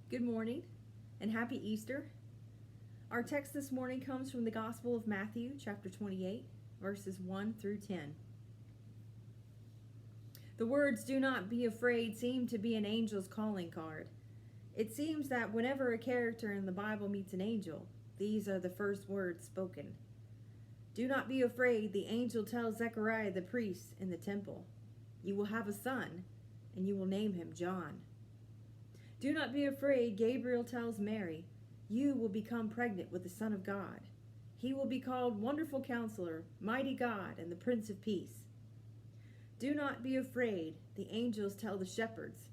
Good morning and happy Easter. Our text this morning comes from the Gospel of Matthew, chapter 28, verses 1 through 10. The words, "Do not be afraid," seem to be an angel's calling card. It seems that whenever a character in the Bible meets an angel, these are the first words spoken. Do not be afraid, the angel tells Zechariah the priest in the temple. You will have a son, and you will name him John. Do not be afraid, Gabriel tells Mary. You will become pregnant with the Son of God. He will be called Wonderful Counselor, Mighty God, and the Prince of Peace. Do not be afraid, the angels tell the shepherds.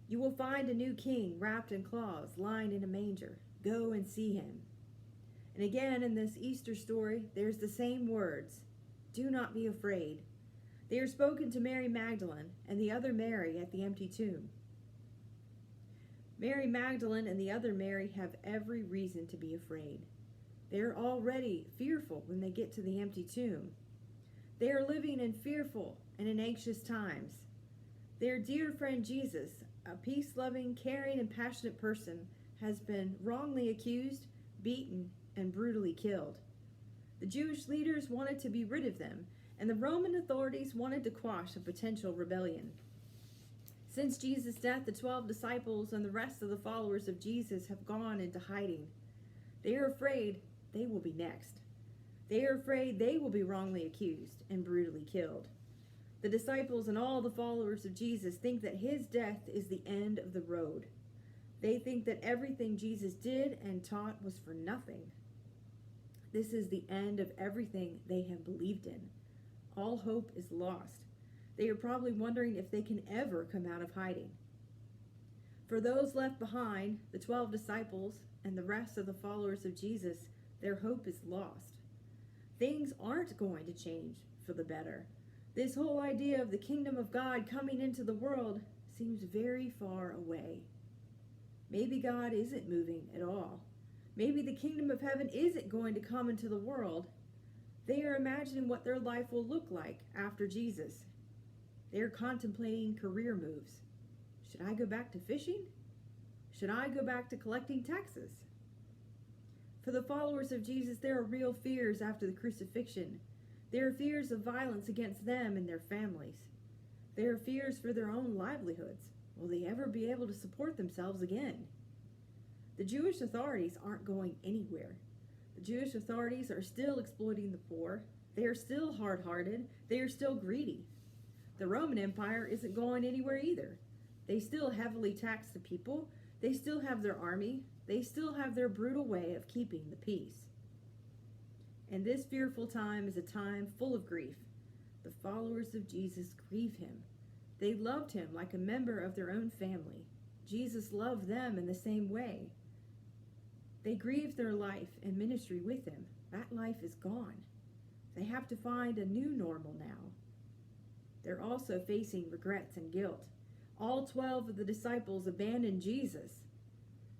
You will find a new king wrapped in cloths, lying in a manger. Go and see him. And again in this Easter story, there's the same words. Do not be afraid. They are spoken to Mary Magdalene and the other Mary at the empty tomb. Mary Magdalene and the other Mary have every reason to be afraid. They are already fearful when they get to the empty tomb. They are living in fearful and in anxious times. Their dear friend Jesus, a peace-loving, caring, and passionate person, has been wrongly accused, beaten, and brutally killed. The Jewish leaders wanted to be rid of them, and the Roman authorities wanted to quash a potential rebellion. Since Jesus' death, the 12 disciples and the rest of the followers of Jesus have gone into hiding. They are afraid they will be next. They are afraid they will be wrongly accused and brutally killed. The disciples and all the followers of Jesus think that his death is the end of the road. They think that everything Jesus did and taught was for nothing. This is the end of everything they have believed in. All hope is lost. They are probably wondering if they can ever come out of hiding. For those left behind, the 12 disciples and the rest of the followers of Jesus, their hope is lost. Things aren't going to change for the better. This whole idea of the kingdom of God coming into the world seems very far away. Maybe God isn't moving at all. Maybe the kingdom of heaven isn't going to come into the world. They are imagining what their life will look like after Jesus. They are contemplating career moves. Should I go back to fishing? Should I go back to collecting taxes? For the followers of Jesus, there are real fears after the crucifixion. There are fears of violence against them and their families. There are fears for their own livelihoods. Will they ever be able to support themselves again? The Jewish authorities aren't going anywhere. The Jewish authorities are still exploiting the poor. They are still hard-hearted. They are still greedy. The Roman Empire isn't going anywhere either. They still heavily tax the people. They still have their army. They still have their brutal way of keeping the peace. And this fearful time is a time full of grief. The followers of Jesus grieve him. They loved him like a member of their own family. Jesus loved them in the same way. They grieved their life and ministry with him. That life is gone. They have to find a new normal now. They're also facing regrets and guilt. All 12 of the disciples abandon Jesus.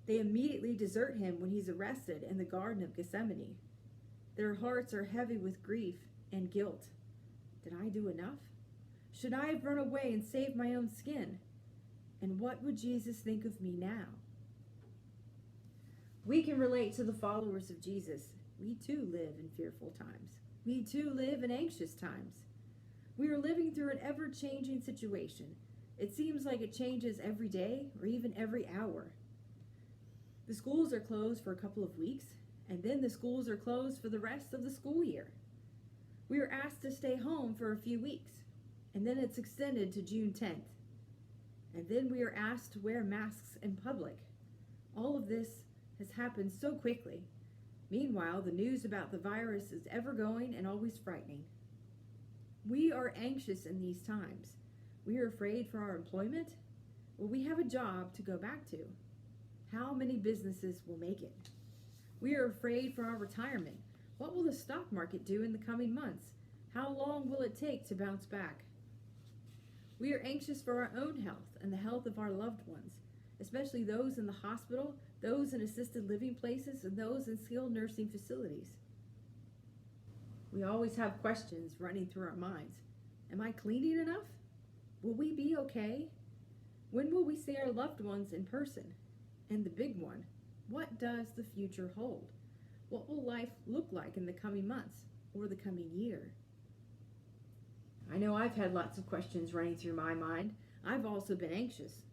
They immediately desert him when he's arrested in the Garden of Gethsemane. Their hearts are heavy with grief and guilt. Did I do enough? Should I have run away and saved my own skin? And what would Jesus think of me now? We can relate to the followers of Jesus. We too live in fearful times. We too live in anxious times. We are living through an ever-changing situation. It seems like it changes every day or even every hour. The schools are closed for a couple of weeks, and then the schools are closed for the rest of the school year. We are asked to stay home for a few weeks, and then it's extended to June 10th. And then we are asked to wear masks in public. All of this has happened so quickly. Meanwhile, the news about the virus is ever-going and always frightening. We are anxious in these times. We are afraid for our employment. Will we have a job to go back to? How many businesses will make it? We are afraid for our retirement. What will the stock market do in the coming months? How long will it take to bounce back? We are anxious for our own health and the health of our loved ones, especially those in the hospital, those in assisted living places, and those in skilled nursing facilities. We always have questions running through our minds. Am I cleaning enough? Will we be okay? When will we see our loved ones in person? And the big one, what does the future hold? What will life look like in the coming months or the coming year? I know I've had lots of questions running through my mind. I've also been anxious.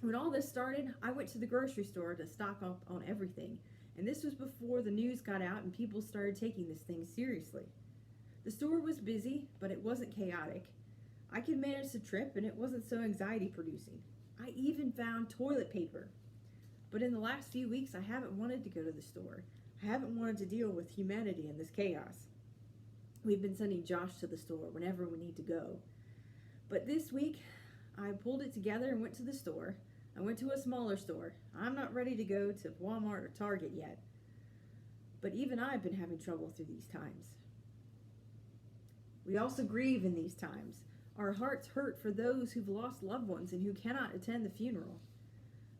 When all this started, I went to the grocery store to stock up on everything, and this was before the news got out and people started taking this thing seriously. The store was busy, but it wasn't chaotic. I could manage the trip, and it wasn't so anxiety-producing. I even found toilet paper. But in the last few weeks, I haven't wanted to go to the store. I haven't wanted to deal with humanity in this chaos. We've been sending Josh to the store whenever we need to go. But this week, I pulled it together and went to the store. I went to a smaller store. I'm not ready to go to Walmart or Target yet. But even I've been having trouble through these times. We also grieve in these times. Our hearts hurt for those who've lost loved ones and who cannot attend the funeral.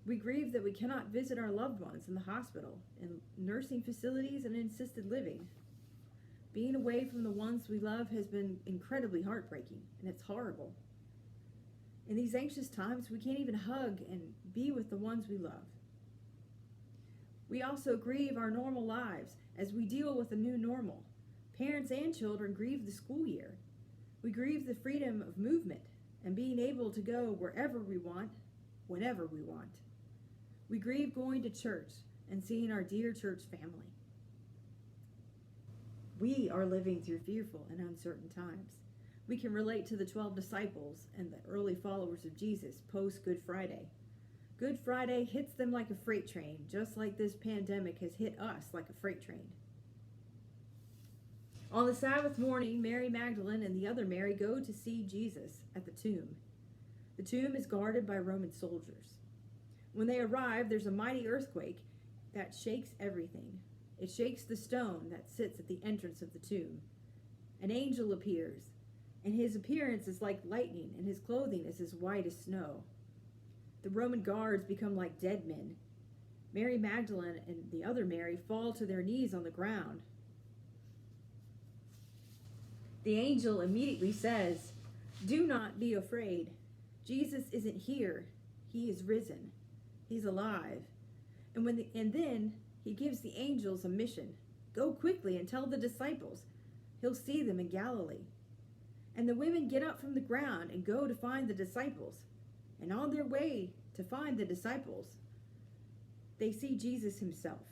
We grieve that we cannot visit our loved ones in the hospital, in nursing facilities, and in assisted living. Being away from the ones we love has been incredibly heartbreaking, and it's horrible. In these anxious times, we can't even hug and be with the ones we love. We also grieve our normal lives as we deal with a new normal. Parents and children grieve the school year. We grieve the freedom of movement and being able to go wherever we want, whenever we want. We grieve going to church and seeing our dear church family. We are living through fearful and uncertain times. We can relate to the 12 disciples and the early followers of Jesus post Good Friday. Good Friday hits them like a freight train, just like this pandemic has hit us like a freight train. On the Sabbath morning, Mary Magdalene and the other Mary go to see Jesus at the tomb. The tomb is guarded by Roman soldiers. When they arrive, there's a mighty earthquake that shakes everything. It shakes the stone that sits at the entrance of the tomb. An angel appears, and his appearance is like lightning, and his clothing is as white as snow. The Roman guards become like dead men. Mary Magdalene and the other Mary fall to their knees on the ground. The angel immediately says, "Do not be afraid. Jesus isn't here. He is risen. He's alive." And then he gives the angels a mission. Go quickly and tell the disciples. He'll see them in Galilee. And the women get up from the ground and go to find the disciples. And on their way to find the disciples, they see Jesus himself.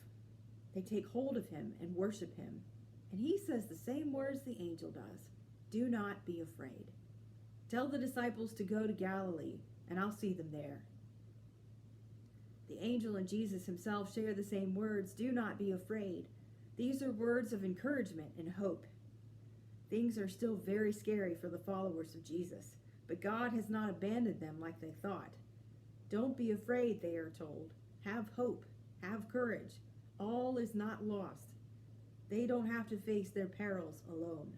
They take hold of him and worship him. And he says the same words the angel does. Do not be afraid. Tell the disciples to go to Galilee, and I'll see them there. The angel and Jesus himself share the same words. Do not be afraid. These are words of encouragement and hope. Things are still very scary for the followers of Jesus, but God has not abandoned them like they thought. Don't be afraid, they are told. Have hope. Have courage. All is not lost. They don't have to face their perils alone.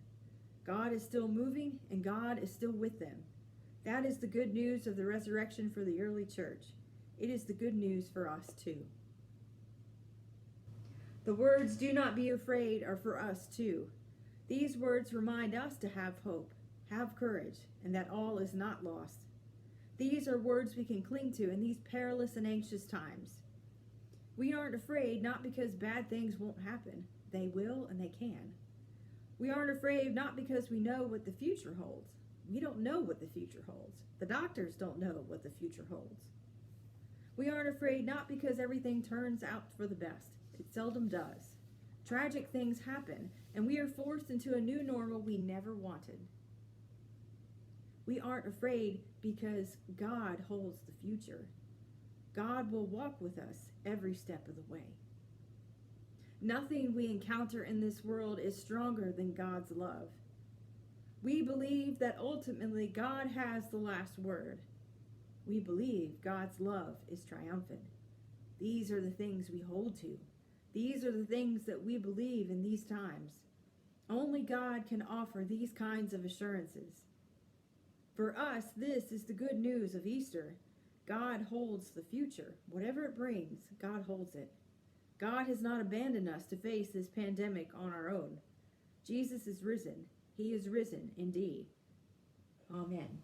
God is still moving, and God is still with them. That is the good news of the resurrection for the early church. It is the good news for us too. The words, "do not be afraid," are for us too. These words remind us to have hope, have courage, and that all is not lost. These are words we can cling to in these perilous and anxious times. We aren't afraid not because bad things won't happen. They will and they can. We aren't afraid not because we know what the future holds. We don't know what the future holds. The doctors don't know what the future holds. We aren't afraid not because everything turns out for the best. It seldom does. Tragic things happen, and we are forced into a new normal we never wanted. We aren't afraid because God holds the future. God will walk with us every step of the way. Nothing we encounter in this world is stronger than God's love. We believe that ultimately God has the last word. We believe God's love is triumphant. These are the things we hold to. These are the things that we believe in these times. Only God can offer these kinds of assurances. For us, this is the good news of Easter. God holds the future. Whatever it brings, God holds it. God has not abandoned us to face this pandemic on our own. Jesus is risen. He is risen indeed. Amen.